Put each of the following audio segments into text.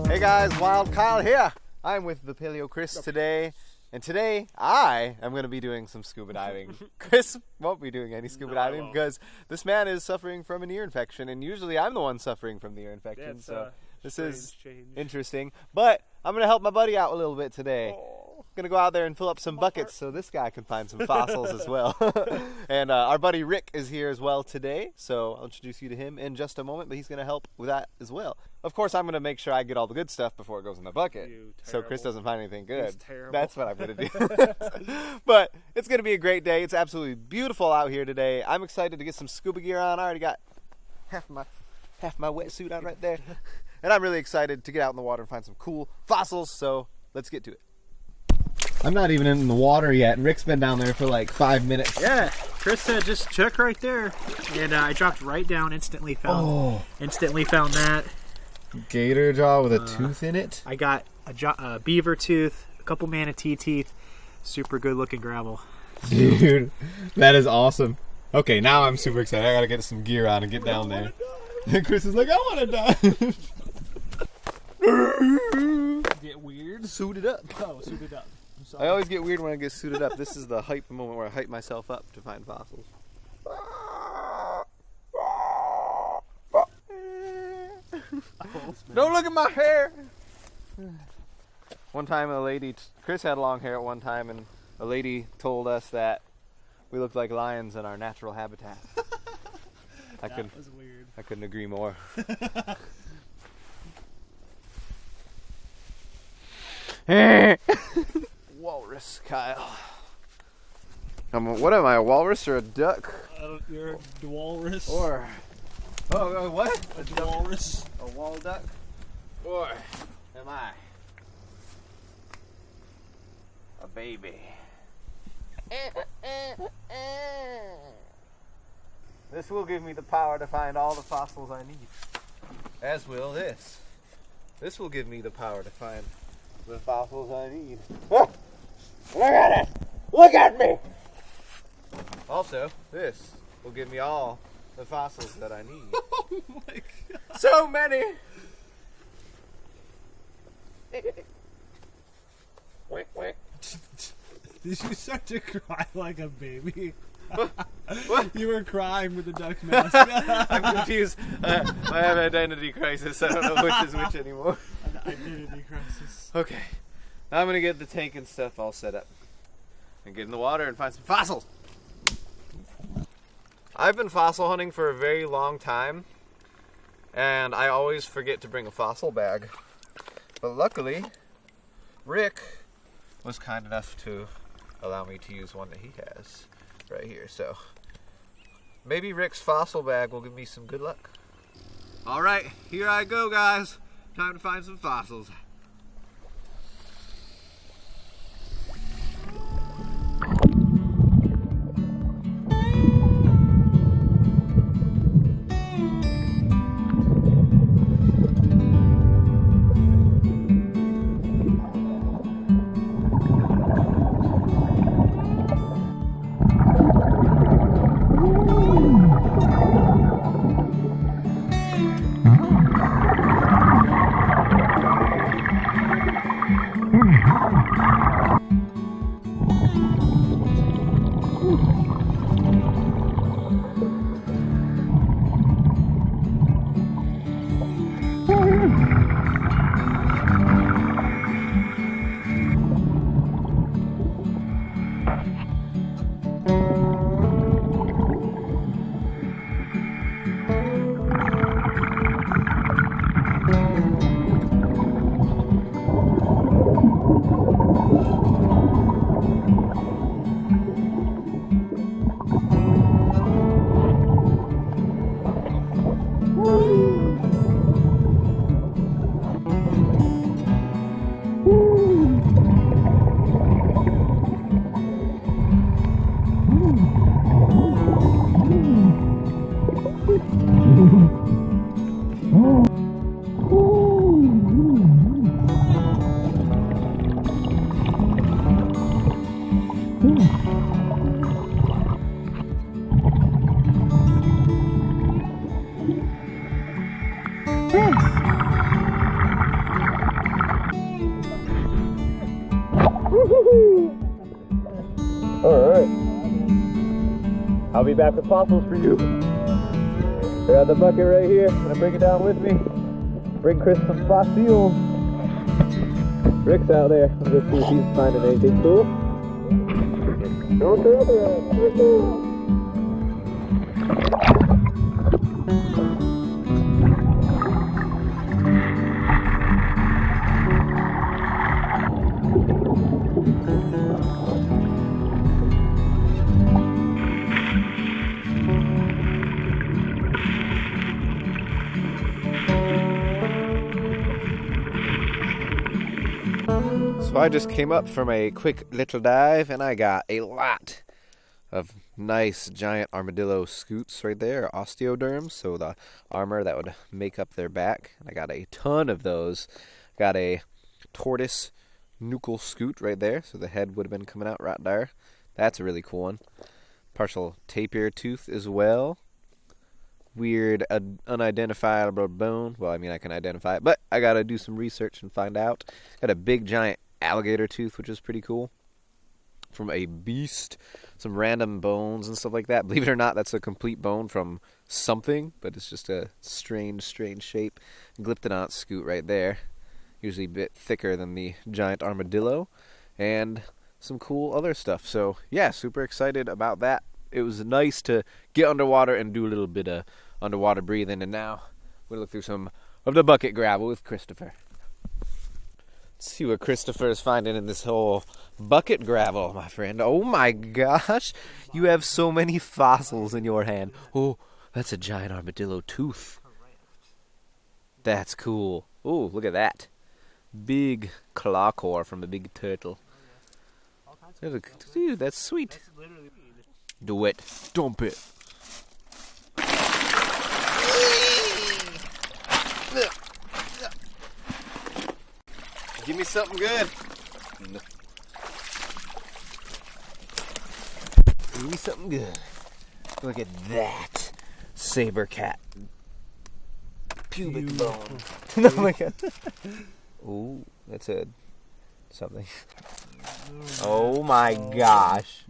Hey guys, WILDKYLE here. I'm with the Paleo Cris today, and today I am going to be doing some scuba diving. Cris won't be doing any scuba diving because this man is suffering from an ear infection, and usually I'm the one suffering from the ear infection. That's so this is change. interesting. But I'm going to help my buddy out a little bit today. Going to go out there and fill up some buckets so this guy can find some fossils as well. And our buddy Rick is here as well today, so I'll introduce you to him in just a moment, but he's going to help with that as well. Of course, I'm going to make sure I get all the good stuff before it goes in the bucket, so Cris doesn't find anything good. That's what I'm going to do. But it's going to be a great day. It's absolutely beautiful out here today. I'm excited to get some scuba gear on. I already got half my wetsuit on right there. And I'm really excited to get out in the water and find some cool fossils, so let's get to it. I'm not even in the water yet, and Rick's been down there for like 5 minutes. Yeah, Cris said just check right there, and I dropped right down. Instantly found that gator jaw with a tooth in it. I got a beaver tooth, a couple manatee teeth, super good looking gravel. Dude, that is awesome. Okay, now I'm super excited. I gotta get some gear on and get down there. And Cris is like, I want to die. Get weird. Suited up. Oh, suited up. I always get weird when I get suited up. This is the hype moment where I hype myself up to find fossils. Don't look at my hair! One time a lady, Cris had long hair at one time, and a lady told us that we looked like lions in our natural habitat. That was weird. I couldn't agree more. Walrus, Kyle. What am I, a walrus or a duck? You're a walrus. Or, what? A walrus. A wall duck? Or am I a baby? This will give me the power to find all the fossils I need. As will this. This will give me the power to find the fossils I need. Oh, look at it! Look at me! Also, this will give me all the fossils that I need. Oh my god. So many! Wink, wink. Did you start to cry like a baby? What? You were crying with the duck mask. I'm confused. I have an identity crisis. I don't know which is which anymore. An identity crisis. Okay. Now I'm going to get the tank and stuff all set up. And get in the water and find some fossils. I've been fossil hunting for a very long time. And I always forget to bring a fossil bag. But luckily, Rick was kind enough to allow me to use one that he has right here. So maybe Rick's fossil bag will give me some good luck. All right, here I go, guys. Time to find some fossils. Alright. I'll be back with fossils for you. I got the bucket right here. I'm gonna bring it down with me. Bring Cris some fossils. Rick's out there. Let's go see if he's finding anything cool. So I just came up from a quick little dive and I got a lot of nice giant armadillo scutes right there, osteoderms, so the armor that would make up their back. I got a ton of those. Got a tortoise nuchal scoot right there, so the head would have been coming out right there. That's a really cool one. Partial tapir tooth as well. Weird unidentifiable bone. Well, I mean, I can identify it, but I gotta do some research and find out. Got a big giant alligator tooth, which is pretty cool. From a beast, some random bones and stuff like that. Believe it or not, that's a complete bone from something, but it's just a strange shape. Glyptodont scoot right there. Usually a bit thicker than the giant armadillo. And some cool other stuff. So, yeah, super excited about that. It was nice to get underwater and do a little bit of underwater breathing. And now we'll look through some of the bucket gravel with Christopher. Let's see what Christopher is finding in this whole bucket gravel, my friend. Oh my gosh, you have so many fossils in your hand. Oh, that's a giant armadillo tooth. That's cool. Oh, look at that. Big claw core from a big turtle. Dude, that's sweet. Do it. Dump it. Give me something good. Give me something good. Look at that. Saber cat. Pubic bone. Oh my god. Ooh, that's a something. Oh my gosh.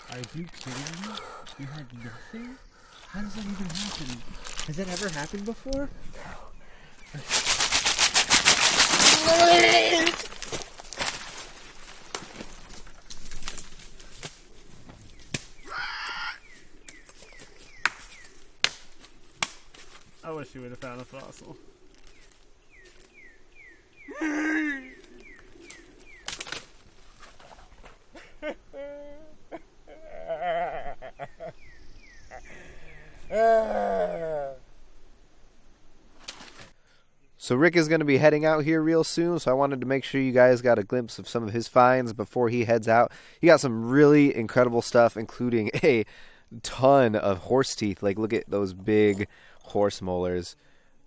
Are you kidding me? You had nothing? How does that even happen? Has that ever happened before? I wish you would have found a fossil. So Rick is going to be heading out here real soon, so I wanted to make sure you guys got a glimpse of some of his finds before he heads out. He got some really incredible stuff, including a ton of horse teeth. Like, look at those big horse molars.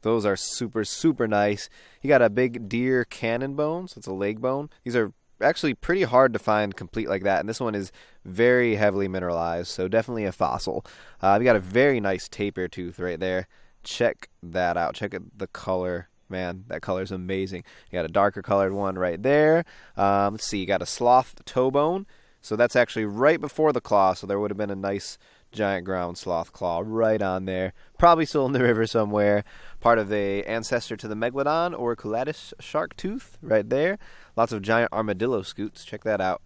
Those are super nice. He got a big deer cannon bone, so it's a leg bone. These are actually pretty hard to find complete like that, and this one is very heavily mineralized, so definitely a fossil. We got a very nice tapir tooth right there. Check that out. Check out the color. Man, that color is amazing. You got a darker colored one right there. Let's see, you got a sloth toe bone. So that's actually right before the claw, so there would have been a nice giant ground sloth claw right on there. Probably still in the river somewhere. Part of the ancestor to the Megalodon, Auriculatus shark tooth right there. Lots of giant armadillo scoots. Check that out.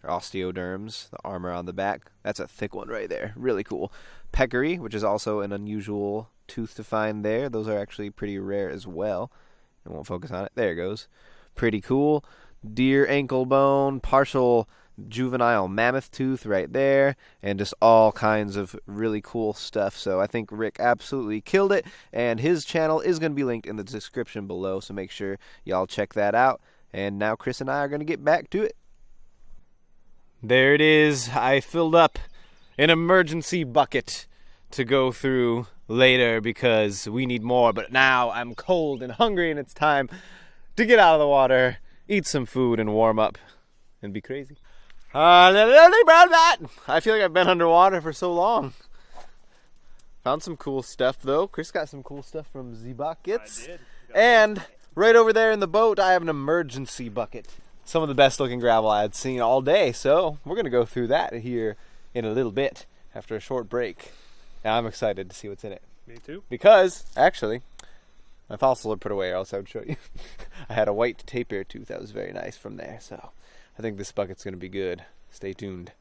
Or osteoderms, the armor on the back. That's a thick one right there. Really cool. Peccary, which is also an unusual tooth to find there. Those are actually pretty rare as well. I won't focus on it. There it goes. Pretty cool. Deer ankle bone, partial juvenile mammoth tooth right there, and just all kinds of really cool stuff. So I think Rick absolutely killed it, and his channel is going to be linked in the description below, so make sure y'all check that out. And now Cris and I are going to get back to it. There it is. I filled up an emergency bucket to go through later because we need more, but now I'm cold and hungry and it's time to get out of the water, eat some food, and warm up and be crazy. I feel like I've been underwater for so long. Found some cool stuff though. Cris got some cool stuff from the buckets. I did. And right over there in the boat, I have an emergency bucket some of the best looking gravel I had seen all day. So we're going to go through that here in a little bit after a short break. And I'm excited to see what's in it. Me too. Because, actually, my fossils are put away or else I would show you. I had a white tapir tooth that was very nice from there. So I think this bucket's going to be good. Stay tuned.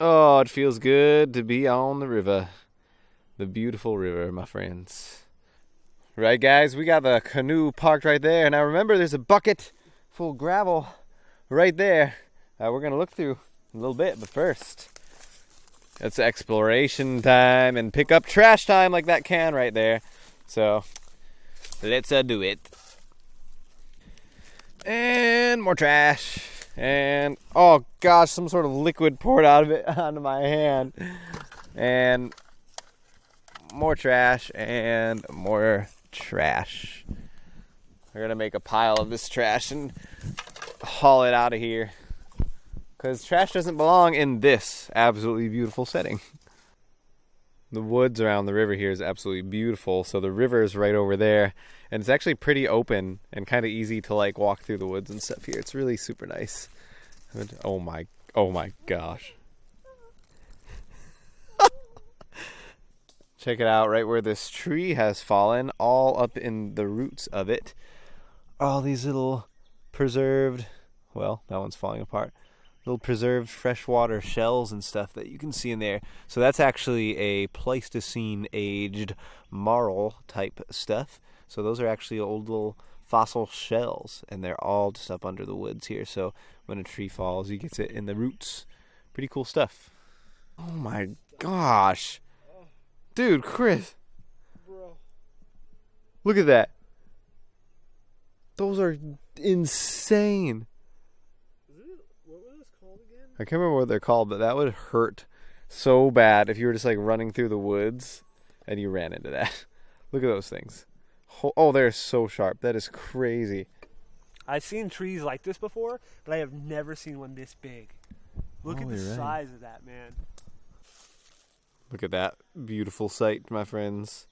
Oh, it feels good to be on the river. The beautiful river, my friends. Right, guys, we got the canoe parked right there. Now remember, there's a bucket full of gravel right there. We're going to look through a little bit, but first, it's exploration time and pick up trash time like that can right there. So, let's do it. And more trash. And, oh gosh, some sort of liquid poured out of it onto my hand. And more trash and more trash. We're going to make a pile of this trash and haul it out of here. Because trash doesn't belong in this absolutely beautiful setting. The woods around the river here is absolutely beautiful. So the river is right over there. And it's actually pretty open and kind of easy to like walk through the woods and stuff here. It's really super nice. Oh my gosh. Check it out, right where this tree has fallen, all up in the roots of it. All these little preserved, well, that one's falling apart. Little preserved freshwater shells and stuff that you can see in there. So that's actually a Pleistocene aged marl type stuff. So those are actually old little fossil shells, and they're all just up under the woods here. So when a tree falls, you get it in the roots. Pretty cool stuff. Oh my gosh. Dude, Cris. Bro. Look at that. Those are insane. What were those called again? I can't remember what they're called, but that would hurt so bad if you were just like running through the woods and you ran into that. Look at those things. Oh, they're so sharp. That is crazy. I've seen trees like this before, but I have never seen one this big. Look at the size of that, man. Look at that beautiful sight, my friends.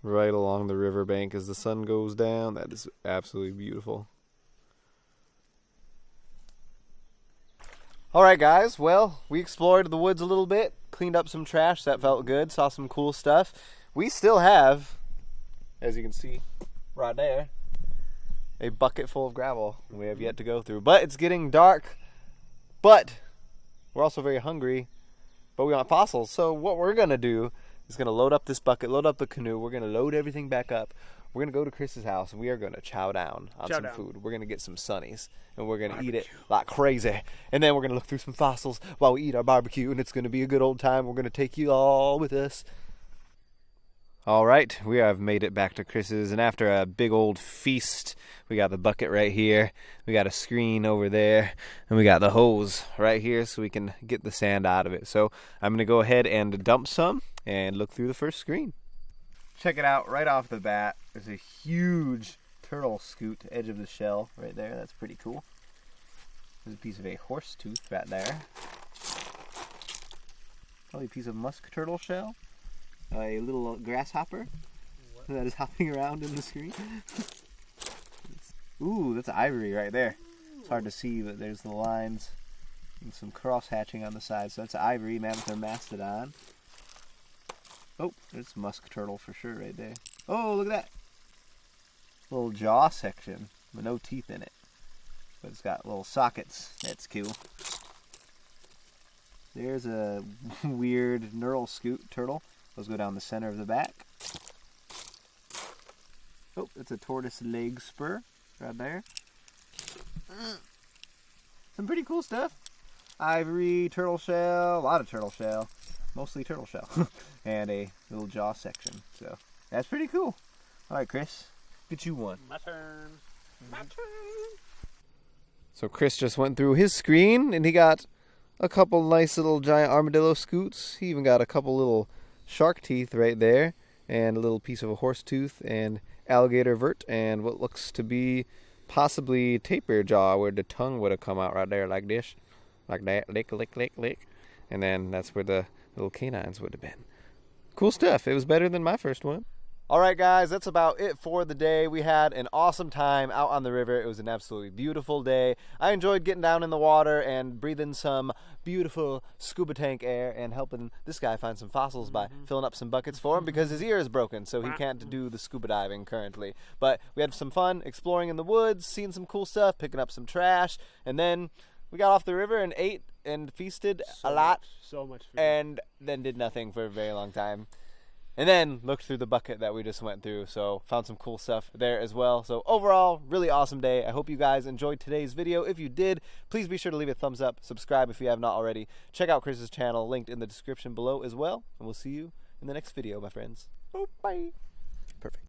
Right along the riverbank as the sun goes down. That is absolutely beautiful. Alright guys, well, we explored the woods a little bit, cleaned up some trash, that felt good, saw some cool stuff. We still have, as you can see right there, a bucket full of gravel we have yet to go through. But it's getting dark, but we're also very hungry, but we want fossils. So what we're going to do is going to load up this bucket, load up the canoe, we're going to load everything back up. We're going to go to Chris's house, and we are going to chow down on some food. We're going to get some sunnies, and we're going to eat it like crazy. And then we're going to look through some fossils while we eat our barbecue, and it's going to be a good old time. We're going to take you all with us. All right, we have made it back to Chris's, and after a big old feast, we got the bucket right here, we got a screen over there, and we got the hose right here so we can get the sand out of it. So I'm going to go ahead and dump some and look through the first screen. Check it out right off the bat. There's a huge turtle scoot edge of the shell right there. That's pretty cool. There's a piece of a horse tooth right there. Probably a piece of musk turtle shell. A little grasshopper that is hopping around in the screen. Ooh, that's ivory right there. It's hard to see, but there's the lines and some cross hatching on the side. So that's ivory, Mammoth or Mastodon. Oh, there's musk turtle for sure right there. Oh, look at that. Little jaw section with no teeth in it. But it's got little sockets. That's cool. There's a weird neural scoot turtle. Those go down the center of the back. Oh, it's a tortoise leg spur right there. Some pretty cool stuff. Ivory, turtle shell, a lot of turtle shell. Mostly turtle shell. And a little jaw section. So, that's pretty cool. Alright, Cris. Get you one. My turn. My turn. So Cris just went through his screen, and he got a couple nice little giant armadillo scoots. He even got a couple little shark teeth right there, and a little piece of a horse tooth, and alligator vert, and what looks to be possibly tapir jaw where the tongue would have come out right there like this. Like that, lick, lick, lick, lick. And then that's where the little canines would have been. Cool stuff. It was better than my first one. All right, guys, that's about it for the day. We had an awesome time out on the river. It was an absolutely beautiful day. I enjoyed getting down in the water and breathing some beautiful scuba tank air and helping this guy find some fossils by filling up some buckets for him because his ear is broken, so he can't do the scuba diving currently. But we had some fun exploring in the woods, seeing some cool stuff, picking up some trash, and then we got off the river and ate and feasted a lot. So much food. And then did nothing for a very long time. And then looked through the bucket that we just went through, so found some cool stuff there as well. So overall, really awesome day. I hope you guys enjoyed today's video. If you did, please be sure to leave a thumbs up, subscribe if you have not already. Check out Chris's channel, linked in the description below as well. And we'll see you in the next video, my friends. Oh, bye. Perfect.